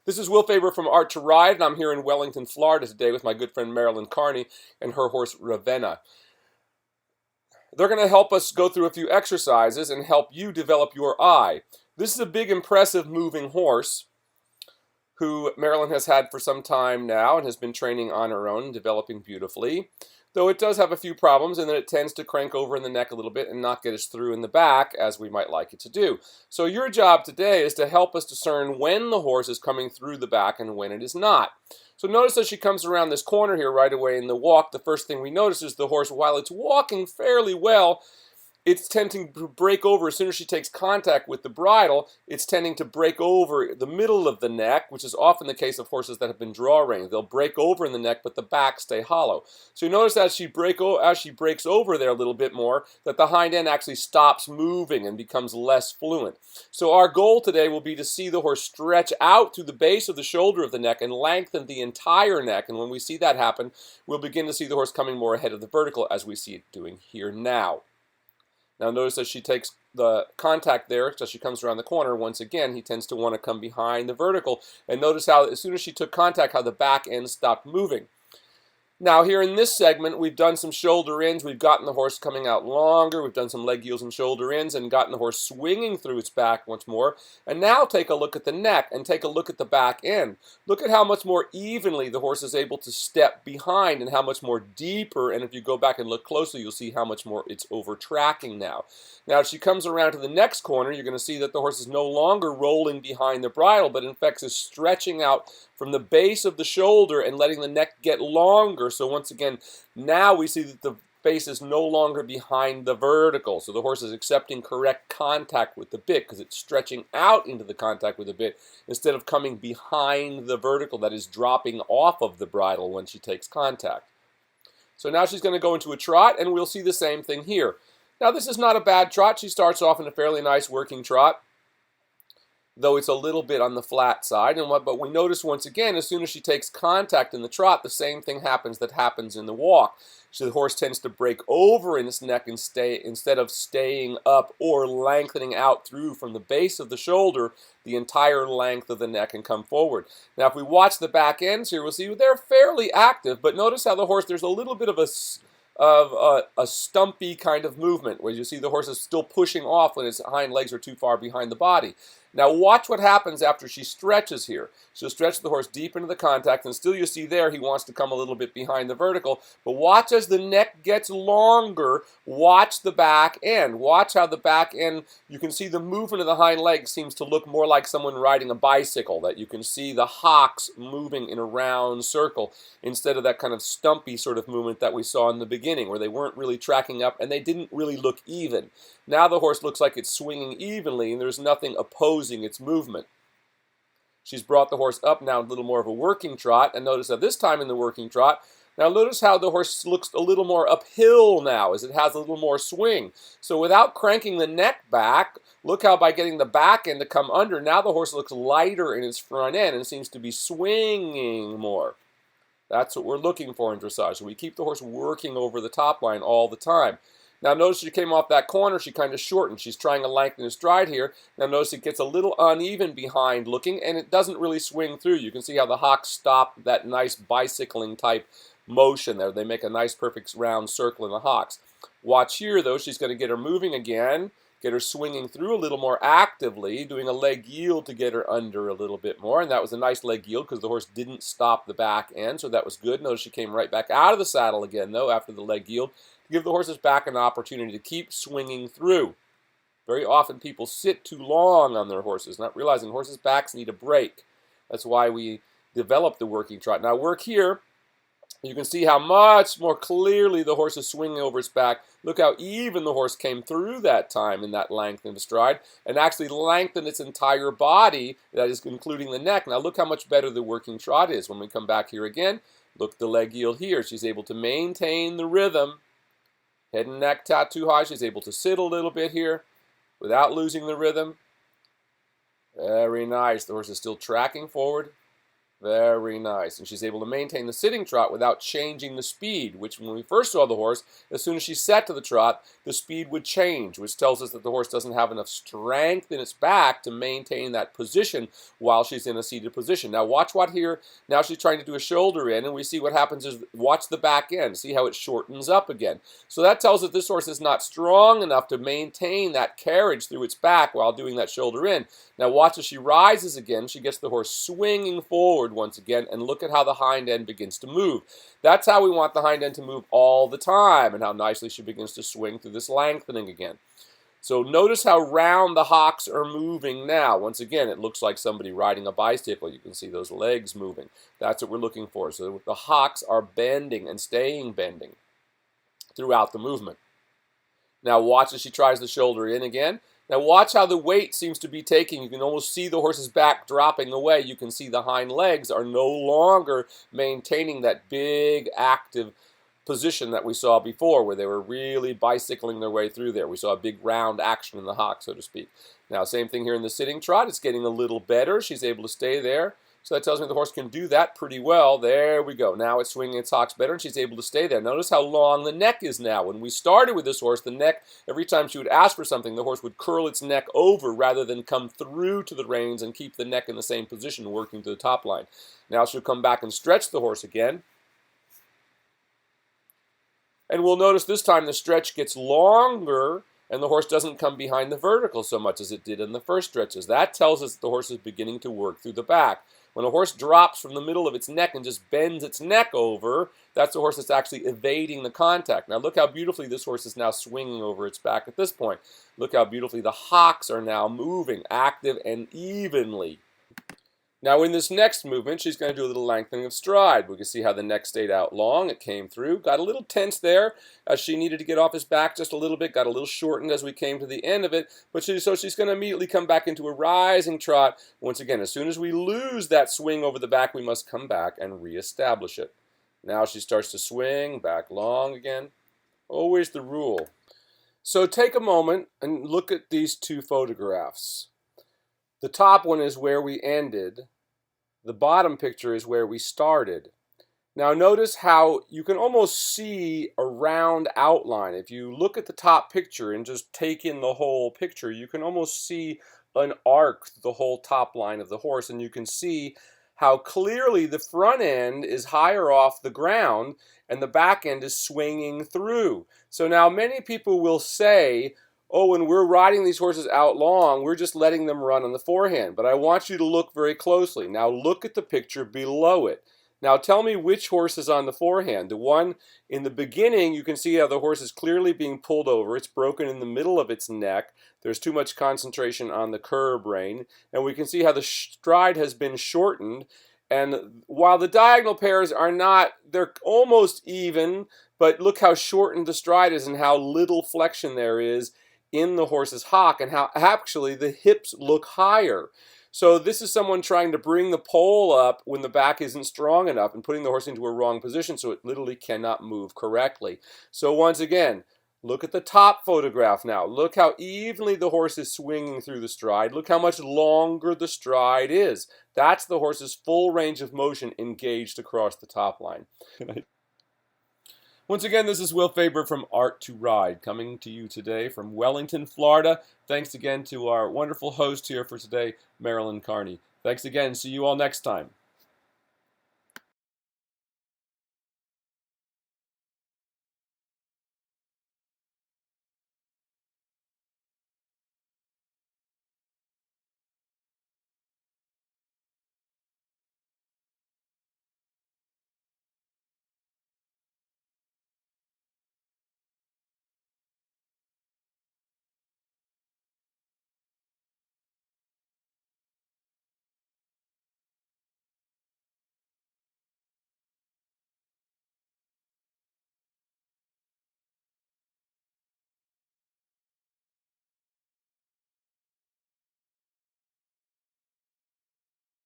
This is Will Faber from Art to Ride, and I'm here in Wellington, Florida today with my good friend Marilyn Carney and her horse Ravenna. They're going to help us go through a few exercises and help you develop your eye. This is a big, impressive, moving horse who Marilyn has had for some time now and has been training on her own and developing beautifully. Though it does have a few problems in that it tends to crank over in the neck a little bit and not get us through in the back as we might like it to do. So your job today is to help us discern when the horse is coming through the back and when it is not. So notice as she comes around this corner here right away in the walk, the first thing we notice is the horse, while it's walking fairly well, it's tending to break over as soon as she takes contact with the bridle. It's tending to break over the middle of the neck, which is often the case of horses that have been draw reined. They'll break over in the neck, but the back stay hollow. So you notice as she breaks over there a little bit more, that the hind end actually stops moving and becomes less fluent. So our goal today will be to see the horse stretch out through the base of the shoulder of the neck and lengthen the entire neck. And when we see that happen, we'll begin to see the horse coming more ahead of the vertical as we see it doing here now. Now notice as she takes the contact there, as she comes around the corner, once again, he tends to want to come behind the vertical. And notice how as soon as she took contact, how the back end stopped moving. Now here in this segment, we've done some shoulder ins. We've gotten the horse coming out longer. We've done some leg yields and shoulder ins and gotten the horse swinging through its back once more. And now take a look at the neck and take a look at the back end. Look at how much more evenly the horse is able to step behind and how much more deeper. And if you go back and look closely, you'll see how much more it's over tracking now. Now, as she comes around to the next corner, you're going to see that the horse is no longer rolling behind the bridle, but in fact is stretching out from the base of the shoulder and letting the neck get longer. So once again, now we see that the face is no longer behind the vertical. So the horse is accepting correct contact with the bit because it's stretching out into the contact with the bit instead of coming behind the vertical, that is dropping off of the bridle when she takes contact. So now she's going to go into a trot, and we'll see the same thing here. Now this is not a bad trot. She starts off in a fairly nice working trot, though it's a little bit on the flat side. But we notice once again, as soon as she takes contact in the trot, the same thing happens that happens in the walk. So the horse tends to break over in its neck and instead of staying up or lengthening out through from the base of the shoulder, the entire length of the neck and come forward. Now if we watch the back ends here, we'll see they're fairly active, but notice how the horse, there's a little bit of a stumpy kind of movement where you see the horse is still pushing off when its hind legs are too far behind the body. Now watch what happens after she stretches here. She'll stretch the horse deep into the contact, and still you see there he wants to come a little bit behind the vertical. But watch as the neck gets longer, watch the back end. Watch how the back end, you can see the movement of the hind leg seems to look more like someone riding a bicycle, that you can see the hocks moving in a round circle instead of that kind of stumpy sort of movement that we saw in the beginning where they weren't really tracking up and they didn't really look even. Now the horse looks like it's swinging evenly and there's nothing opposing its movement. She's brought the horse up now a little more of a working trot, and notice that this time in the working trot, now notice how the horse looks a little more uphill now as it has a little more swing. So without cranking the neck back, look how by getting the back end to come under, now the horse looks lighter in its front end and seems to be swinging more. That's what we're looking for in dressage. So we keep the horse working over the top line all the time. Now notice she came off that corner, she kind of shortened. She's trying to lengthen her stride here. Now notice it gets a little uneven behind looking, and it doesn't really swing through. You can see how the hocks stop that nice bicycling type motion there. They make a nice perfect round circle in the hocks. Watch here though, she's going to get her moving again, get her swinging through a little more actively, doing a leg yield to get her under a little bit more. And that was a nice leg yield because the horse didn't stop the back end, so that was good. Notice she came right back out of the saddle again though after the leg yield. Give the horse's back an opportunity to keep swinging through. Very often people sit too long on their horses, not realizing horses' backs need a break. That's why we develop the working trot. Now work here. You can see how much more clearly the horse is swinging over its back. Look how even the horse came through that time in that length in the stride and actually lengthened its entire body, that is including the neck. Now look how much better the working trot is. When we come back here again, look at the leg yield here. She's able to maintain the rhythm. Head and neck not too high. She's able to sit a little bit here without losing the rhythm. Very nice. The horse is still tracking forward. Very nice. And she's able to maintain the sitting trot without changing the speed, which when we first saw the horse, as soon as she sat to the trot, the speed would change, which tells us that the horse doesn't have enough strength in its back to maintain that position while she's in a seated position. Now watch what here, now she's trying to do a shoulder in, and we see what happens is, watch the back end, see how it shortens up again. So that tells us this horse is not strong enough to maintain that carriage through its back while doing that shoulder in. Now watch as she rises again, she gets the horse swinging forward once again, and look at how the hind end begins to move. That's how we want the hind end to move all the time, and how nicely she begins to swing through this lengthening again. So notice how round the hocks are moving now. Once again, it looks like somebody riding a bicycle. You can see those legs moving. That's what we're looking for. So the hocks are bending and staying bending throughout the movement. Now watch as she tries the shoulder in again. Now watch how the weight seems to be taking. You can almost see the horse's back dropping away. You can see the hind legs are no longer maintaining that big active position that we saw before, where they were really bicycling their way through there. We saw a big round action in the hock, so to speak. Now same thing here in the sitting trot. It's getting a little better. She's able to stay there. So that tells me the horse can do that pretty well. There we go. Now it's swinging its hocks better, and she's able to stay there. Notice how long the neck is now. When we started with this horse, the neck, every time she would ask for something, the horse would curl its neck over rather than come through to the reins and keep the neck in the same position, working to the top line. Now she'll come back and stretch the horse again. And we'll notice this time the stretch gets longer, and the horse doesn't come behind the vertical so much as it did in the first stretches. That tells us that the horse is beginning to work through the back. When a horse drops from the middle of its neck and just bends its neck over, that's the horse that's actually evading the contact. Now look how beautifully this horse is now swinging over its back at this point. Look how beautifully the hocks are now moving, active and evenly. Now in this next movement, she's going to do a little lengthening of stride. We can see how the neck stayed out long. It came through. Got a little tense there as she needed to get off his back just a little bit. Got a little shortened as we came to the end of it. But so she's going to immediately come back into a rising trot. Once again, as soon as we lose that swing over the back, we must come back and reestablish it. Now she starts to swing back long again. Always the rule. So take a moment and look at these two photographs. The top one is where we ended. The bottom picture is where we started. Now notice how you can almost see a round outline. If you look at the top picture and just take in the whole picture, you can almost see an arc through the whole top line of the horse, and you can see how clearly the front end is higher off the ground and the back end is swinging through. So now many people will say, oh, when we're riding these horses out long, we're just letting them run on the forehand. But I want you to look very closely. Now look at the picture below it. Now tell me which horse is on the forehand. The one in the beginning, you can see how the horse is clearly being pulled over. It's broken in the middle of its neck. There's too much concentration on the curb rein. And we can see how the stride has been shortened. And while the diagonal pairs are not, they're almost even, but look how shortened the stride is and how little flexion there is in the horse's hock, and how actually the hips look higher. So this is someone trying to bring the pole up when the back isn't strong enough and putting the horse into a wrong position so it literally cannot move correctly. So once again, look at the top photograph now. Look how evenly the horse is swinging through the stride. Look how much longer the stride is. That's the horse's full range of motion engaged across the top line. Once again, this is Will Faber from Art to Ride, coming to you today from Wellington, Florida. Thanks again to our wonderful host here for today, Marilyn Carney. Thanks again. See you all next time.